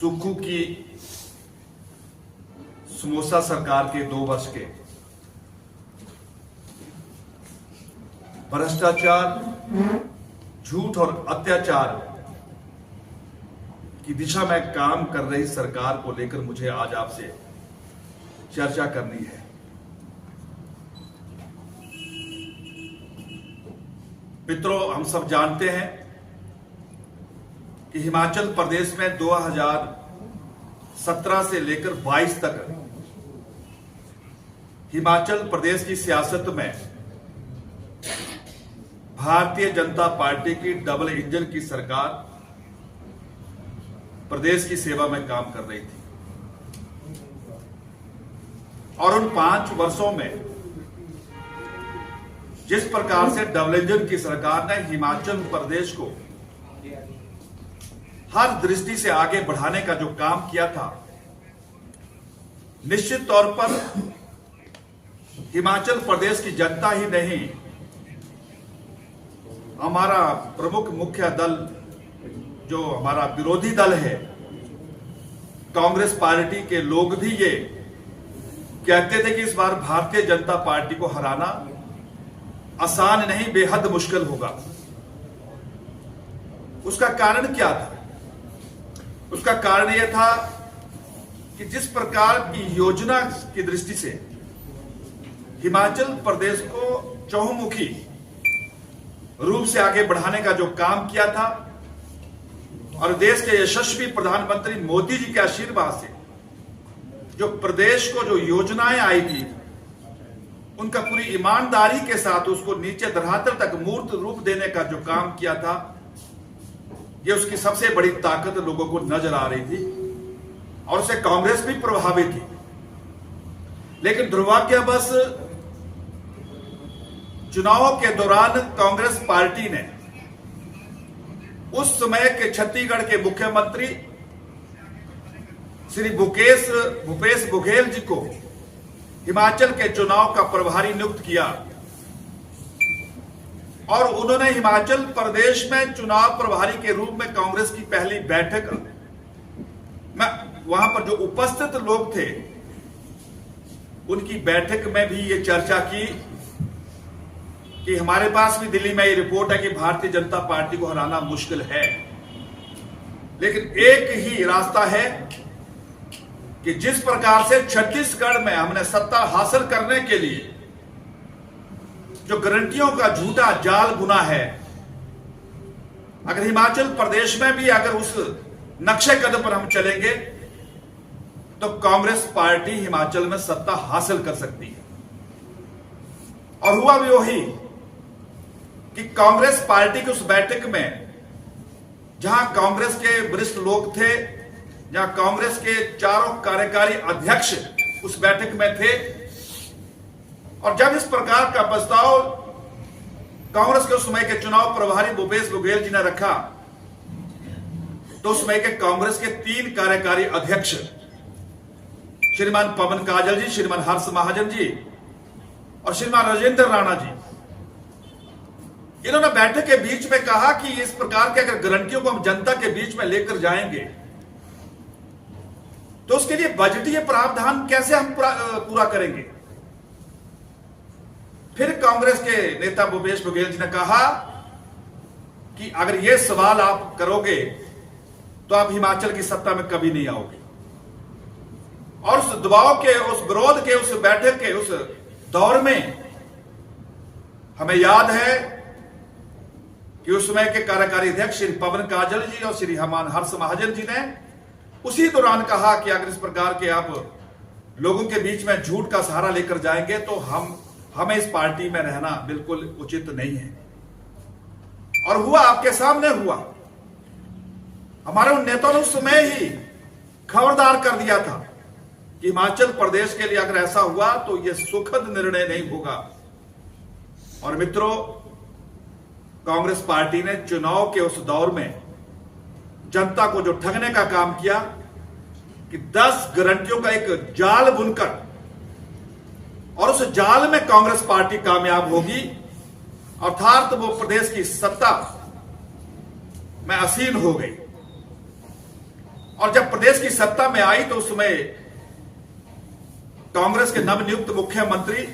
सुक्खू की समोसा सरकार के 2 वर्ष के भ्रष्टाचार, झूठ और अत्याचार की दिशा में काम कर रही सरकार को लेकर मुझे आज आपसे चर्चा करनी है। मित्रों, हम सब जानते हैं कि हिमाचल प्रदेश में 2017 से लेकर 22 तक हिमाचल प्रदेश की सियासत में भारतीय जनता पार्टी की डबल इंजन की सरकार प्रदेश की सेवा में काम कर रही थी और उन 5 वर्षों में जिस प्रकार से डबल इंजन की सरकार ने हिमाचल प्रदेश को हर दृष्टि से आगे बढ़ाने का जो काम किया था, निश्चित तौर पर हिमाचल प्रदेश की जनता ही नहीं, हमारा प्रमुख मुख्य दल जो हमारा विरोधी दल है कांग्रेस पार्टी के लोग भी ये कहते थे कि इस बार भारतीय जनता पार्टी को हराना आसान नहीं, बेहद मुश्किल होगा। उसका कारण क्या था? उसका कारण यह था कि जिस प्रकार की योजना की दृष्टि से हिमाचल प्रदेश को चहुमुखी रूप से आगे बढ़ाने का जो काम किया था और देश के यशस्वी प्रधानमंत्री मोदी जी के आशीर्वाद से जो प्रदेश को जो योजनाएं आई थी, उनका पूरी ईमानदारी के साथ उसको नीचे धरातल तक मूर्त रूप देने का जो काम किया था, ये उसकी सबसे बड़ी ताकत लोगों को नजर आ रही थी और उससे कांग्रेस भी प्रभावित थी। लेकिन दुर्भाग्यवश चुनाव के दौरान कांग्रेस पार्टी ने उस समय के छत्तीसगढ़ के मुख्यमंत्री श्री भूपेश बघेल जी को हिमाचल के चुनाव का प्रभारी नियुक्त किया और उन्होंने हिमाचल प्रदेश में चुनाव प्रभारी के रूप में कांग्रेस की पहली बैठक में वहां पर जो उपस्थित लोग थे उनकी बैठक में भी ये चर्चा की कि हमारे पास भी दिल्ली में ये रिपोर्ट है कि भारतीय जनता पार्टी को हराना मुश्किल है, लेकिन एक ही रास्ता है कि जिस प्रकार से छत्तीसगढ़ में हमने सत्ता हासिल करने के लिए जो गारंटियों का झूठा जाल बुना है, अगर हिमाचल प्रदेश में भी अगर उस नक्शे कदम पर हम चलेंगे तो कांग्रेस पार्टी हिमाचल में सत्ता हासिल कर सकती है। और हुआ भी वही कि कांग्रेस पार्टी की उस बैठक में जहां कांग्रेस के वरिष्ठ लोग थे, जहां कांग्रेस के चारों कार्यकारी अध्यक्ष उस बैठक में थे, और जब इस प्रकार का प्रस्ताव कांग्रेस के उस समय के चुनाव प्रभारी भूपेश बघेल जी ने रखा, तो उस समय के कांग्रेस के 3 कार्यकारी अध्यक्ष श्रीमान पवन काजल जी, श्रीमान हर्ष महाजन जी और श्रीमान राजेंद्र राणा जी, इन्होंने बैठक के बीच में कहा कि इस प्रकार के अगर गारंटियों को हम जनता के बीच में लेकर जाएंगे तो उसके लिए बजटीय प्रावधान कैसे हम पूरा करेंगे। फिर कांग्रेस के नेता भूपेश बघेल जी ने कहा कि अगर यह सवाल आप करोगे तो आप हिमाचल की सत्ता में कभी नहीं आओगे। और उस दबाव के, उस विरोध के, उस बैठक के उस दौर में हमें याद है कि उस समय के कार्यकारी अध्यक्ष श्री पवन काजल जी और श्री हर्ष महाजन जी ने उसी दौरान कहा कि अगर इस प्रकार के आप लोगों के बीच में झूठ का सहारा लेकर जाएंगे तो हमें इस पार्टी में रहना बिल्कुल उचित नहीं है। और हुआ, आपके सामने हुआ। हमारे उन नेताओं ने उस समय ही खबरदार कर दिया था कि हिमाचल प्रदेश के लिए अगर ऐसा हुआ तो यह सुखद निर्णय नहीं होगा। और मित्रों, कांग्रेस पार्टी ने चुनाव के उस दौर में जनता को जो ठगने का काम किया कि 10 गारंटियों का एक जाल बुनकर, और उस जाल में कांग्रेस पार्टी कामयाब होगी, अर्थात वो प्रदेश की सत्ता में आसीन हो गई। और जब प्रदेश की सत्ता में आई तो उस समय कांग्रेस के नवनियुक्त मुख्यमंत्री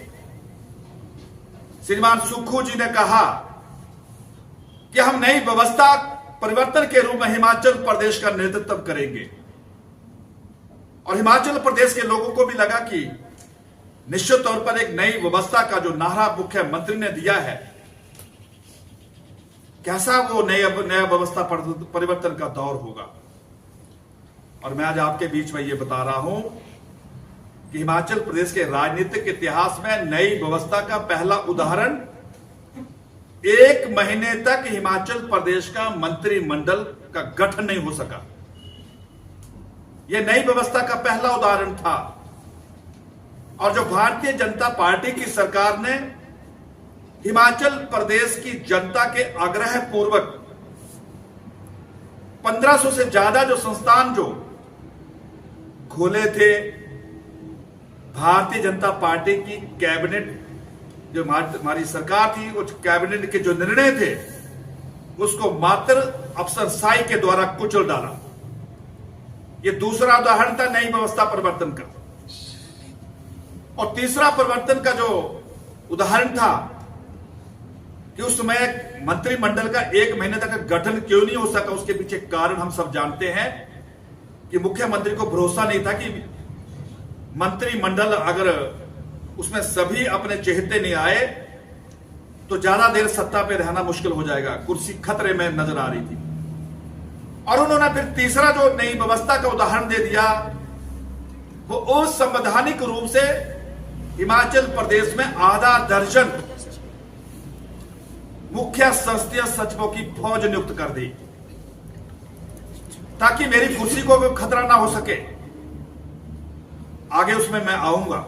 श्रीमान सुक्खू जी ने कहा कि हम नई व्यवस्था परिवर्तन के रूप में हिमाचल प्रदेश का नेतृत्व करेंगे। और हिमाचल प्रदेश के लोगों को भी लगा कि निश्चित तौर पर एक नई व्यवस्था का जो नारा मुख्यमंत्री ने दिया है, कैसा वो नया व्यवस्था परिवर्तन का दौर होगा। और मैं आज आपके बीच में ये बता रहा हूं कि हिमाचल प्रदेश के राजनीतिक इतिहास में नई व्यवस्था का पहला उदाहरण 1 महीने तक हिमाचल प्रदेश का मंत्रिमंडल का गठन नहीं हो सका। यह नई व्यवस्था का पहला उदाहरण था। और जो भारतीय जनता पार्टी की सरकार ने हिमाचल प्रदेश की जनता के आग्रह पूर्वक 1500 से ज्यादा जो संस्थान जो खोले थे, भारतीय जनता पार्टी की कैबिनेट जो हमारी सरकार थी, उस कैबिनेट के जो निर्णय थे उसको मात्र अफसरशाही के द्वारा कुचल डाला। यह दूसरा उदाहरण था नई व्यवस्था परिवर्तन का। और तीसरा परिवर्तन का जो उदाहरण था कि उस समय मंत्रिमंडल का 1 महीने तक गठन क्यों नहीं हो सका, उसके पीछे कारण हम सब जानते हैं कि मुख्यमंत्री को भरोसा नहीं था कि मंत्रिमंडल अगर उसमें सभी अपने चहेते नहीं आए तो ज्यादा देर सत्ता पे रहना मुश्किल हो जाएगा, कुर्सी खतरे में नजर आ रही थी। और उन्होंने फिर तीसरा जो नई व्यवस्था का उदाहरण दे दिया वो असंवैधानिक रूप से हिमाचल प्रदेश में आधा दर्जन मुख्य संसदीय सचिवों की फौज नियुक्त कर दी ताकि मेरी कुर्सी को खतरा ना हो सके। आगे उसमें मैं आऊंगा।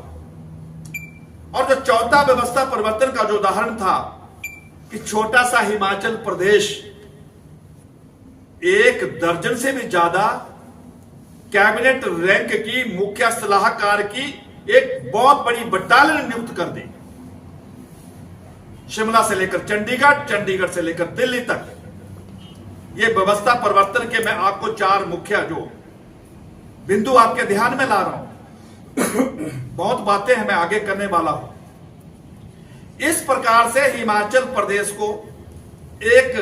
और जो चौथा व्यवस्था परिवर्तन का जो उदाहरण था कि छोटा सा हिमाचल प्रदेश 1 दर्जन से भी ज्यादा कैबिनेट रैंक की मुख्य सलाहकार की एक बहुत बड़ी बटालियन नियुक्त कर दी। शिमला से लेकर चंडीगढ़, चंडीगढ़ से लेकर दिल्ली तक। यह व्यवस्था परिवर्तन के मैं आपको 4 मुख्य जो बिंदु आपके ध्यान में ला रहा हूं। बहुत बातें मैं आगे करने वाला हूं। इस प्रकार से हिमाचल प्रदेश को एक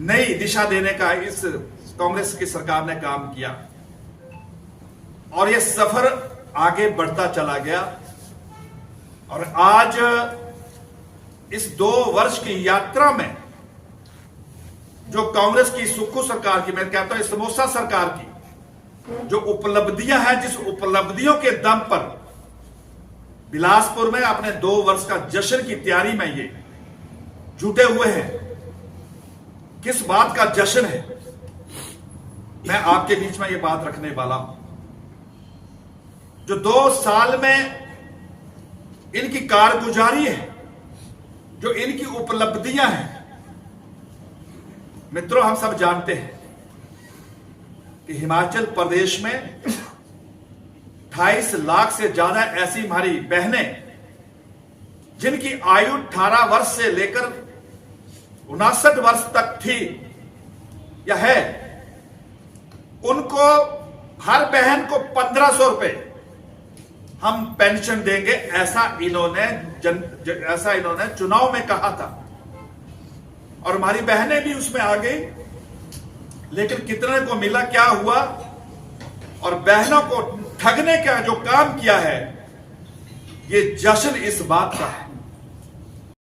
नई दिशा देने का इस कांग्रेस की सरकार ने काम किया और यह सफर आगे बढ़ता चला गया। और आज इस 2 वर्ष की यात्रा में जो कांग्रेस की सुक्खू सरकार की, मैं कहता हूं समोसा सरकार की जो उपलब्धियां हैं, जिस उपलब्धियों के दम पर बिलासपुर में अपने 2 वर्ष का जश्न की तैयारी में ये जुटे हुए हैं, किस बात का जश्न है, मैं आपके बीच में ये बात रखने वाला हूं। जो 2 साल में इनकी कारगुजारी है, जो इनकी उपलब्धियां हैं, मित्रों हम सब जानते हैं कि हिमाचल प्रदेश में 28 लाख से ज्यादा ऐसी हमारी बहनें जिनकी आयु 18 वर्ष से लेकर 59 वर्ष तक थी या है, उनको हर बहन को 1500 रुपए हम पेंशन देंगे, ऐसा इन्होंने चुनाव में कहा था। और हमारी बहनें भी उसमें आ गई, लेकिन कितने को मिला, क्या हुआ? और बहनों को ठगने का जो काम किया है, ये जश्न इस बात का है